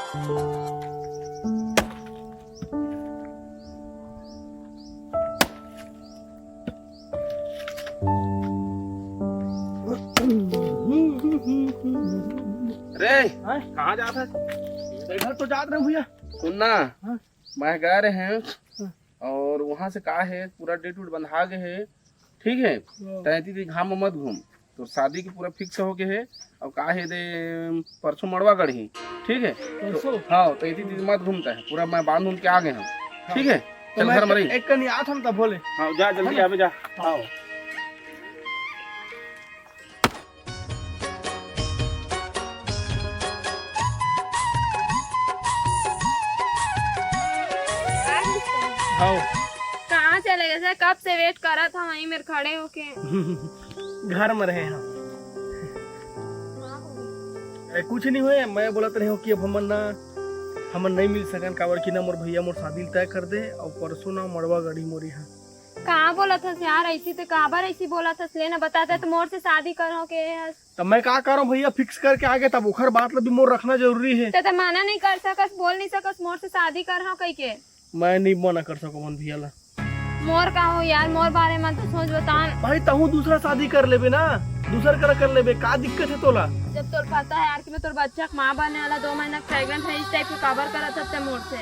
अरे कहाँ जाता है? इधर तो जात रहे भैया। सुनना, मैं गए रहे हैं और वहाँ से कहा है पूरा डेट उट बंधा गए है, ठीक है? तैती घाम मत घूम, तो शादी की पूरा फिक्स हो गए है और कहा है दे परसों मड़वा गढ़ी, ठीक है? तो हाँ तैती मत घूमता है, पूरा मैं बांध के आ गए हैं, ठीक है? चल घर मरी एक कनी आता हम तब बोले। हाँ जा जल्दी आवे जा। आओ कहाँ चले गए? कब से वेट कर रहा था वहीं मेरे खड़े होके। घर में रहे हम। कुछ नहीं हुए, मैं बोलत रहे हो कि अब हमन नहीं मिल सकन काबर की ना मोर भैया मोर शादी तय कर दे और परसों ना मड़वा गड़ी मोरी है। कहाँ बोला था यार ऐसी? तो काबर ऐसी बोला था? लेना बताता तो मोर से शादी करो के। तब मैं क्या करूं भैया, फिक्स करके आगे तब उखर बात भी मोर रखना जरूरी है। तो मना नहीं कर सकस, बोल नहीं सकस मोर से शादी कर कह के? मैं नहीं मना कर सको मन भैया ला। मोर का हो यार, मोर बारे में तो सोच बता भाई। तहु दूसरा शादी कर लेबे ना, दूसर कर लेबे, का दिक्कत है तोला? जब तोर पता है यार कि मैं तोर बच्चा का माँ बनने वाला 2 महीना प्रेग्नेंट है, इस टाइप के काबर करा था मोर से?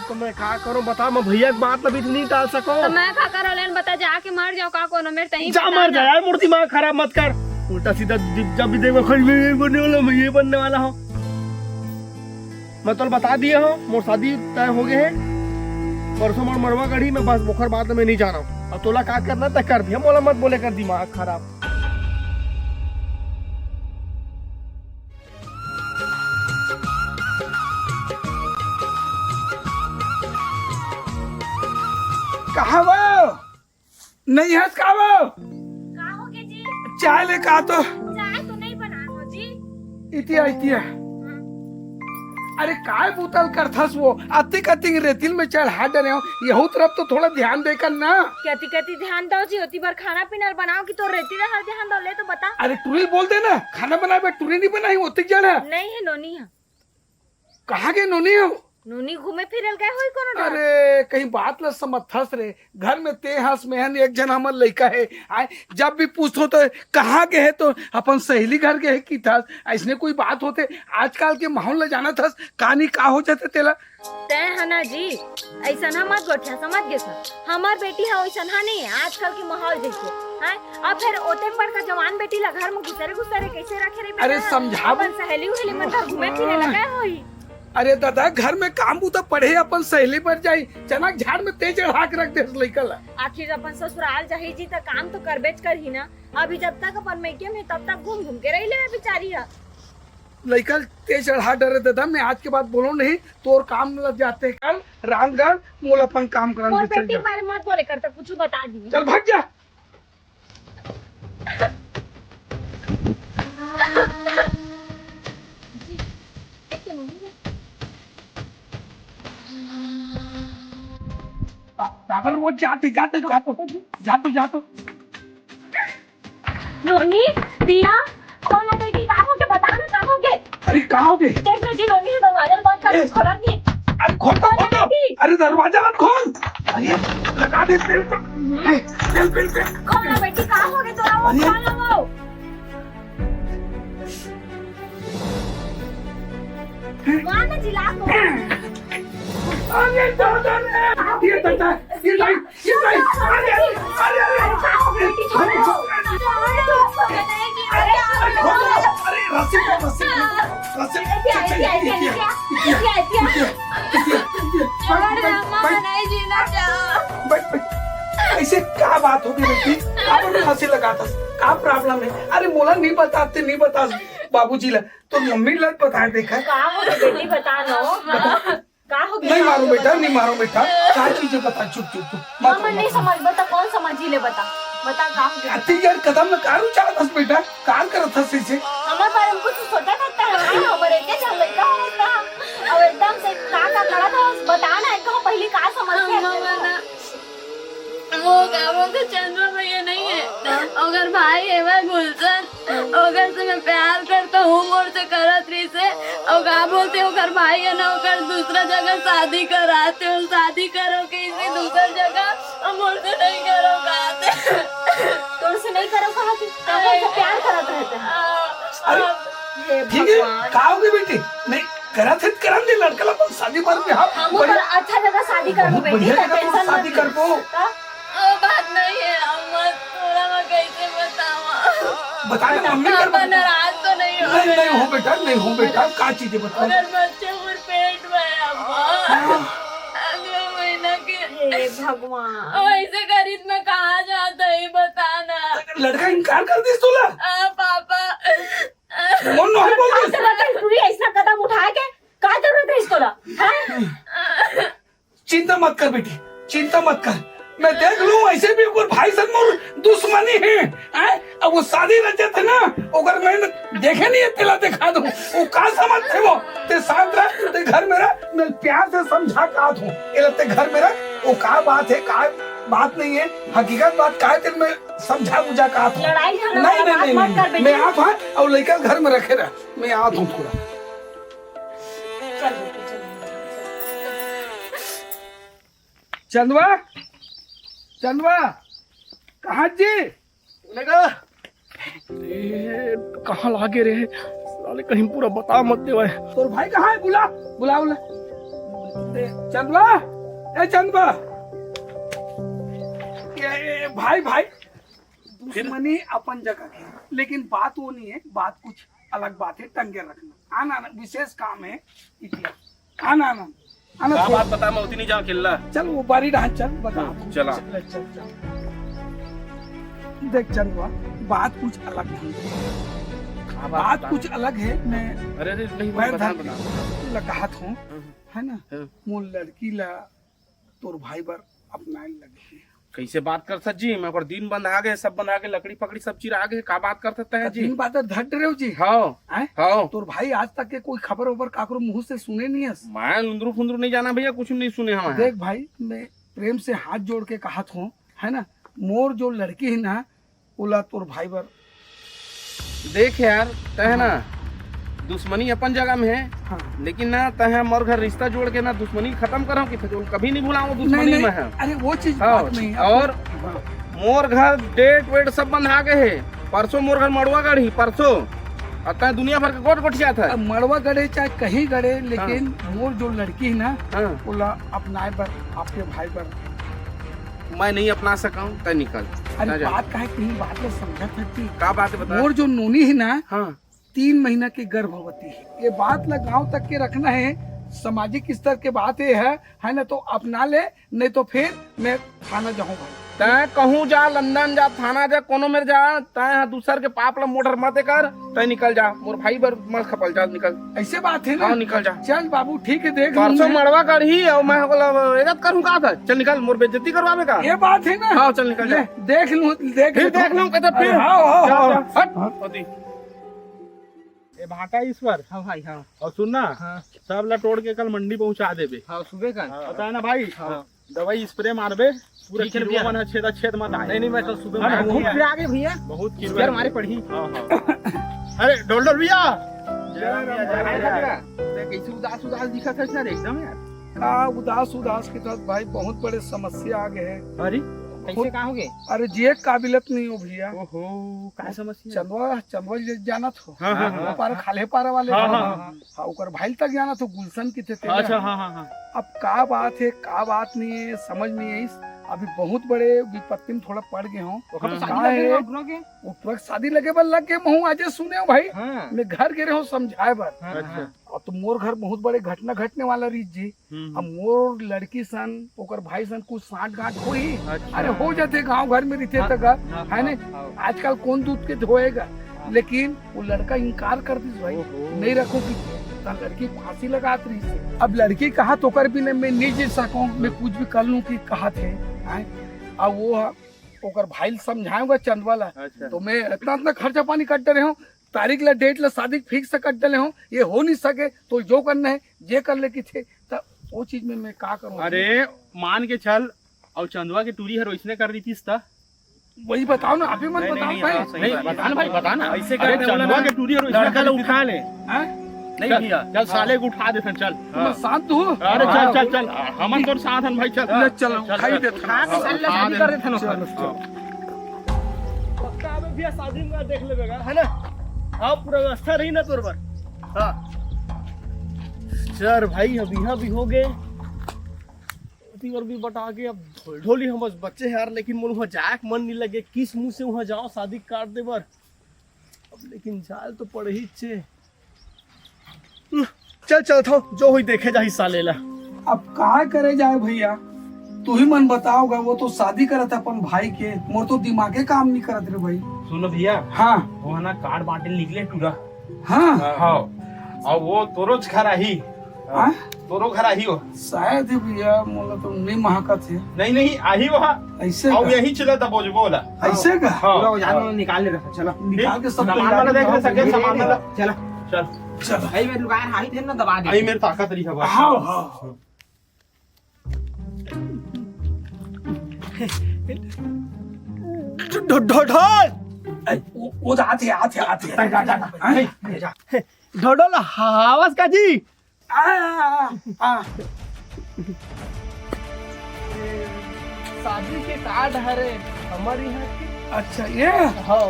तो मैं क्या करूं बता, मैं भैया की बात अभी नहीं टाल सको। तो मैं क्या करो लेन बता, जाके मर जाओ का कोनो मेरे तहीं जा मर जा यार, मोर दिमाग खराब मत कर। उल्टा सीधा जब भी देखो खल में बनने वाला, मैं ये बनने वाला हूं। मैं तो बता दिया हूं मोर शादी तय हो गए है, परसों मोर मरवा गढ़ी में, बस बुखर बात में नहीं जा रहा हूं। अब तोला का करना तय कर दिया, मोला मत बोले कर दिमाग खराब। कहा वो नहीं है, कहा वो का हो गया जी? चाय ले का तो चाय तो नहीं बना हो जी। इतिया अरे काय बोतल करथस वो अति रेतिल में चढ़ा डरे हो, यहू तरफ तो थोड़ा ध्यान देकर ना। कहती ध्यान दो जी, होती बार खाना पीना बनाओ कि तो रहती रहा ध्यान दो, ले तो बता। अरे टूरी बोल दे ना, खाना बनाए टूरी नहीं बनाई होती जड़ है। नहीं है नोनी है। कहाँ के नोनी हो? नोनी घूमे फिरल गए हो कोनो डर? अरे कहीं बात ल समझथस रे, घर में ते हंस मेहन एक जन हमर लड़का है, आए जब भी पूछो तो कहाँ के है, तो अपन सहेली घर के है की था, ऐसने कोई बात होते। आजकल के माहौल ल जाना थस, कहानी का हो जाते तेला। ते हना जी ऐसा ना मत गोठा, समझ गए सर? हमार बेटी है वैसा नहीं है आजकल के माहौल जैसे हैं। अब फिर ओते पर का जवान बेटी ला घर में घुसरे कैसे रखे रे? अरे समझाओ, अपन सहेली उहेली मतलब घूमे फिरे लगे होई। अरे दादा घर में काम तो पढ़े, अपन सहेली पर जाई, चना झाड़ में तेज चढ़ा के रख दे लड़का ला। आखिर अपन ससुराल जाही जी तो काम तो करबेच कर ही ना। अभी जब तक अपन मैके में तब तक घूम के रही ले बेचारी है। लड़का तेज चढ़ा डरे दादा, मैं आज के बाद बोलो नहीं, तोर काम लग जाते कल रामगढ़ मोल अपन काम और कराने बेटी बारे मत बोले कर, तो कुछ बता दी। चल भाग जा। पागल वो जाते नोनी दिया कौन है बेटी? कहाँ हो के बता ना, कहाँ हो के? अरे कहाँ हो गए? देख बेटी नोनी है, दरवाजा बंद कर, खोला नहीं। अरे खोल दो, अरे दरवाजा मत खोल, अरे लगा दे तेल पे। खोला बेटी, कहाँ हो गए? तोरा वो खोल लो वो। वहाँ ना जिला को। अरे दादा रे, ये भाई, अरे ऐसे क्या बात हो गई बेटी? हंसी लगा था, क्या प्रॉब्लम है? अरे मोला नहीं बता बाबूजी ला, तो मम्मी ला बता देखा। कहाँ हो गए बेटी, बता लो। नहीं मारो बेटा, क्या चीजें बता, चुप मामा नहीं समझ, बता कौन समझ ही ले, बता अति यार कदम में कार उचार दस बेटा, कार करत हस इसे। हमारे बारे में कुछ सोचा करता है हमारे के चल लड़का होता अब एकदम से का करा था, बता ना कहो पहली का समझ के वो तो चंद्र भैया नहीं है, अगर भाई है वह गुलशन, अगर से मैं प्यार करता हूँ मोर से करत रही से, और का बोलते हो अगर भाई है ना अगर दूसरा जगह शादी कराते हो, शादी करो किसी दूसरा जगह, और मोर से नहीं करो कहते, तोड़ से नहीं करो कहा कि काबू से प्यार करत रहते हैं। हे ठीक है भगवान, का होगी बेटी नहीं करा थे करा दे लड़का ला अपन शादी पर भी हम हमको पर अच्छा जगह शादी करबो बेटी, बढ़िया जगह टेंशन शादी कर पो बात नहीं है अम्मा, थोड़ा मैं कैसे बतावा, बता दे मम्मी कर पापा नाराज तो नहीं हो नहीं नहीं हो बेटा नहीं हो बेटा का चीजें बता अगर बच्चे और पेट में है अम्मा, अगले महीना के हे भगवान, ऐसे गरीब में कहाँ जाता है बताना। लड़का इनकार कर दिस तोला पापा मन नहीं बोल आज तक तू ऐसा कदम उठा के का जरूरत है इसको ला, हैं? चिंता मत कर बेटी चिंता मत कर मैं देख लूं ऐसे भी ओकर भाई संग मोर दुश्मनी है हैं? अब वो शादी रचे थे ना ओकर मैं देखे नहीं है तेला दिखा दूं वो का समझ थे वो ते शांत रह ते घर में रह मैं प्यार से समझा का दूं एला ते घर में रह वो का बात है का बात नहीं है हकीकत बात का है तेरे में समझा बुझा का दूं लड़ाई झगड़ा नहीं वाला नहीं बात मत कर नहीं बेटी। मैं आप हाँ और लड़का घर में रखे रह मैं आ दूं थोड़ा चल बेटी, चल। चंदवा चंदवा कहाँ जी लगा कहाँ लागे रे साले, कहीं पूरा बता मत दे। तोर भाई कहाँ है बुला बुला बुला चंदवा ए चंदवा ये भाई भाई दुश्मनी अपन जगह की लेकिन बात वो नहीं है बात कुछ अलग बात है टंगे रखना आना आना विशेष काम है इसलिए आना आना आना का थोड़ा- बात बता मैं उतनी नहीं जाऊँ खिल्ला। चल वो बारी रहा चल बता चला। चल चल चल देख चंदवा बात कुछ अलग है बात कुछ अलग है मैं अरे अरे नहीं मैं बता धन- बता लगात हूँ है ना हाँ। मोर लड़की ला तोर भाई बर अपनाए लगे कैसे बात कर सक जी मैं ओकर दिन बंद आ गए सब बंद आ गए लकड़ी पकड़ी सब चीज आ गए का बात कर सकते हैं जी। दिन बात धट रहे हो जी हाँ हैं? हाँ तोर भाई आज तक के कोई खबर ओबर काकरो मुंह से सुने नहीं है मैं लुंदरू फुंदरू नहीं जाना भैया कुछ नहीं सुने हम देख भाई मैं प्रेम से हाथ जोड़ के कहत हूँ है ना मोर जो लड़की है ना ओला तोर भाई बर देख यार तह ना दुश्मनी अपन जगह में है हाँ लेकिन ना तह मोर घर रिश्ता जोड़ के ना दुश्मनी खत्म करो कि कभी नहीं भुलाऊं नहीं दुश्मनी नहीं में है। अरे वो चीज हाँ, बात नहीं है और हाँ, मोर घर डेट वेट सब बंद आ गए है परसों मोर घर मड़ुआ गढ़ी परसों और तय दुनिया भर के गोट गोटिया था। अब मड़वा गड़े चाहे कहीं गड़े लेकिन मोर जो लड़की है ना हाँ, ओला अपनाए बर आपके भाई बर मैं नहीं अपना सका हूँ तय निकल अरे ना जा। बात का है कहीं बात में समझा सकती का बात है बता। मोर जो नूनी है ना हाँ 3 महीना की गर्भवती है ये बात ला गांव तक के रखना है सामाजिक स्तर के बात ये है ना तो अपना ले नहीं तो फिर मैं थाना जाऊंगा तय कहूँ जा लंदन जा थाना जा कोनो में जा तय दूसर के पाप ला मोटर मत कर तय निकल जा मोर भाई बर मत खपल जा निकल। ऐसे बात है ना हाँ निकल जा चल बाबू ठीक है देख परसों लूंगा। मड़वा गढ़ी और मैं इज्जत करूँ का था चल निकल मोर बेइज्जती करवावे का। ये बात है ना हाँ चल निकल जा देख लूं फिर देख लूँ कहते फिर हाँ हाँ जा, हाँ जा, हट होती। ए भाटा ईश्वर हाँ भाई हाँ और सुनना हाँ सब ला तोड़ के कल मंडी पहुंचा देबे हाँ सुबह का पता है ना भाई हाँ। दवाई स्प्रे मारबे पूरा ठीक है किलो भैया। बना छेद छेद मत आए नहीं नहीं मैं कल सुबह हाँ, घूम हाँ। फिर आगे भैया बहुत किलो यार हमारे पढ़ी हाँ हाँ अरे डोल डोल भैया कैसे उदास उदास दिखा था इतना एकदम यार का उदास के साथ भाई बहुत बड़े समस्या आ गए हैं अरे कैसे कहाँ हो गए अरे जे काबिलियत नहीं हो भैया ओहो क्या समस्या चंदवा जी जाना थो हाँ, हाँ, हाँ। वो पार खाले पारा वाले हाँ, हाँ, हाँ, हाँ, हाँ। हाँ, ओकर भाई तक जाना तो गुलशन की थे तेरा। अच्छा हाँ हाँ हाँ अब का बात है का बात नहीं है समझ नहीं है अभी बहुत बड़े विपत्ति में थोड़ा पड़ गए हूँ ओकर तो हाँ, शादी हाँ, लगे है। अपनों के वो तुरंत शादी लगे बल लग के महू आज सुने हो भाई हाँ मैं घर गिरे हूँ समझाए बर हाँ, अच्छा। हाँ। और तो मोर घर बहुत बड़े घटना घटने वाला रही जी अब मोर लड़की सन ओकर भाई सन कुछ साठ गांठ हो ही अच्छा। अरे हो जाते गांव घर में रहते तक हाँ, है ना हाँ, आजकल कौन दूध के धोएगा लेकिन वो लड़का इनकार कर दी भाई ओहो। नहीं रखोगी तो लड़की फांसी लगात रही से अब लड़की कहा तो कर भी नहीं मैं नहीं जी सकूं मैं कुछ भी कर लूं कि कहा थे अब वो ओकर भाई समझाऊंगा चंद वाला अच्छा तो मैं इतना इतना खर्चा पानी कट रहे हूँ तारीख ला डेट ला शादी फिक्स कर डले हूँ ये हो नहीं सके तो जो करना है जे कर ले की थे तब वो चीज में मैं का करूँ अरे मान के चल और चंदवा की टूरी हर वैसने कर रही थी ता वही बताओ ना, आप ही मत बताओ भाई। नहीं बता ना भाई, बता ना ऐसे अरे कर चंदवा के टूरी और लड़का लोग उठा ले। हैं? नहीं भैया चल साले को उठा दे चल। मैं शांत हूँ। अरे चल चल चल हमन तो साथ हन भाई चल। ले चलो, खाई दे था। शादी कर रहे थे ना। पक्का अब भैया शादी में देख लेगा है ना। हाँ पूरा व्यवस्था रही ना तोर पर। हाँ चल भाई अब यहाँ भी हो गए और भी बता के अब ढोली हम बस बच्चे यार, लेकिन मोर वहाँ जाए मन नहीं लगे, किस मुंह से वहाँ जाओ शादी काट दे बर। अब लेकिन जाल तो पड़ ही छे। चल चल थो जो हुई देखे जा हिस्सा ले ला। अब कहा करे जाए भैया, तू ही मन बताओगा। वो तो शादी करत है अपन भाई के, मोर तो दिमागे काम नहीं करत रे भाई। सुनो भैया, हाँ वो है ना कार्ड बांटे निकले टूरा। हाँ हाँ और वो तोरो घर ही हाँ तोरो घर ही हो। शायद ही भैया, मोला तो नहीं महकत है। नहीं नहीं आही वहाँ ऐसे और का? यही चला था बोझ बोला। ऐसे का? हाँ जानो निकाल ले रहा चलो। निकाल के सब सामान वाला देख ले सके सामान वाला। चलो चल चल। भाई मेरे लुगाए हाई थे ना दबा दे। आई मेरी ताकत रही है बस। हाँ हाँ ढोल वो आते आते आते ढोल आवाज का जी। शादी के कार्ड हरे हमारे यहाँ के। अच्छा ये हाँ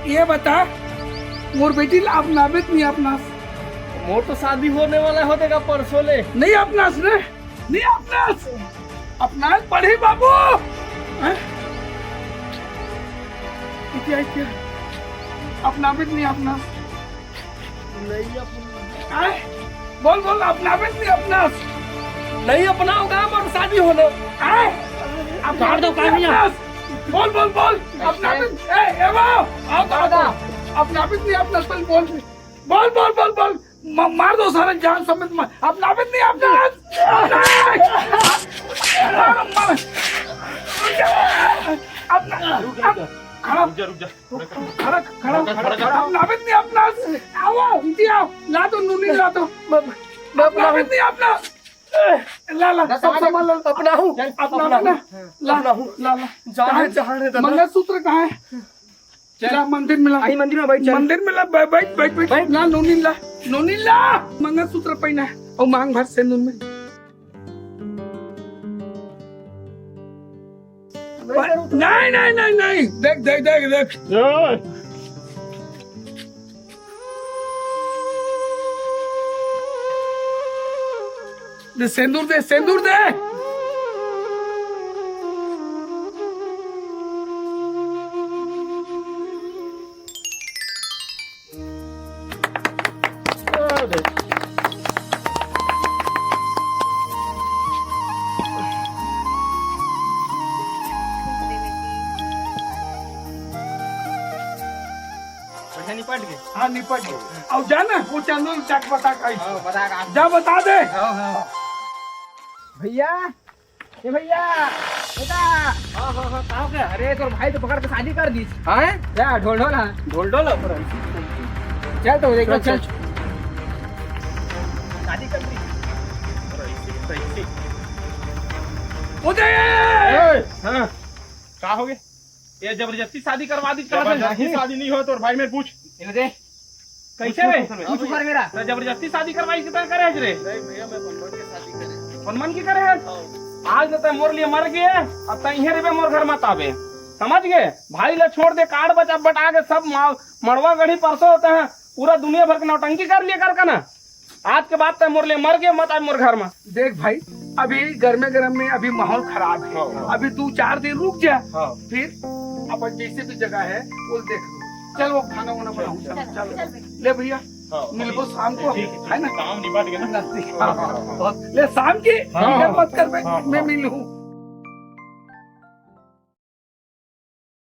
ये बता, मोर बेटी ला अपना बेट नहीं अपना मोर तो शादी होने वाला हो देगा परसों ले। नहीं अपना रे, नहीं अपना अपना पढ़ी बाबू। हैं? क्या क्या अपना बेट नहीं अपना नहीं अपना हैं? बोल बोल अपना बेट नहीं अपना नहीं अपना होगा मोर शादी होने। अब काट दो काट। बोल बोल बोल अपना बेट ए वो आओ दादा अपना बेट नहीं अपना बोल बोल बोल बोल बोल बोल मार दो सारा जान समेत मार। अपना बेट नहीं अपना अपना खड़ा रुक जा खड़ा खड़ा खड़ा अपना बेट नहीं अपना आओ इति आओ ला दो नूनी ला दो अपना बेट नहीं अपना ला ला सब सामान ला अपना हूँ अपना ना ला ला ला जाने चाहने दादा। मंगलसूत्र कहाँ है? चला मंदिर में ला। आई मंदिर में बैठ चल। मंदिर में ला बैठ बैठ बैठ ला नोनी ला मंगलसूत्र पहना है और मांग भर सिंदूर में। नहीं नहीं नहीं नहीं देख देख देख देख दे सिंदूर दे सिंदूर दे। निपट गए। हाँ निपट गए। अब जाना वो चंदन चक बता का बता का जा बता दे। भैया ए भैया बेटा। हाँ हाँ हाँ कहाँ गया? अरे तो भाई तो पकड़ के शादी कर दी। हाँ क्या ढोल ढोल हाँ ढोल ढोल चल तो देख चल शादी कर दी। उदय हाँ क्या हो गए? ये जबरदस्ती शादी करवा दी। जबरदस्ती शादी नहीं हो तो भाई मेरे पूछ दे कैसे रे? पूछ कर मेरा तो जबरदस्ती शादी करवाई कितना करे रे? नहीं भैया मैं बनवन के शादी करे। फनमन की करे है? आज तो मोर लिए मर गए अब तही रे मोर घर मत आवे समझ गए? भाई ले छोड़ दे कार्ड बचा बटा के सब मड़वा गढ़ी परसों होते हैं पूरा दुनिया भर के नौटंकी कर लिया कर ना। आज के बाद तो मोर लिए मर गए मत आए मोर घर में। देख भाई अभी गर्म में अभी माहौल खराब है। अभी 2-4 दिन रुक जा फिर अपन जैसे भी जगह है वो देख लो। चल वो खाना वाना बनाऊं। चल ले भैया मिलबो शाम को है ना। काम निपट गया ना। ले शाम की मत कर मैं मिलूं।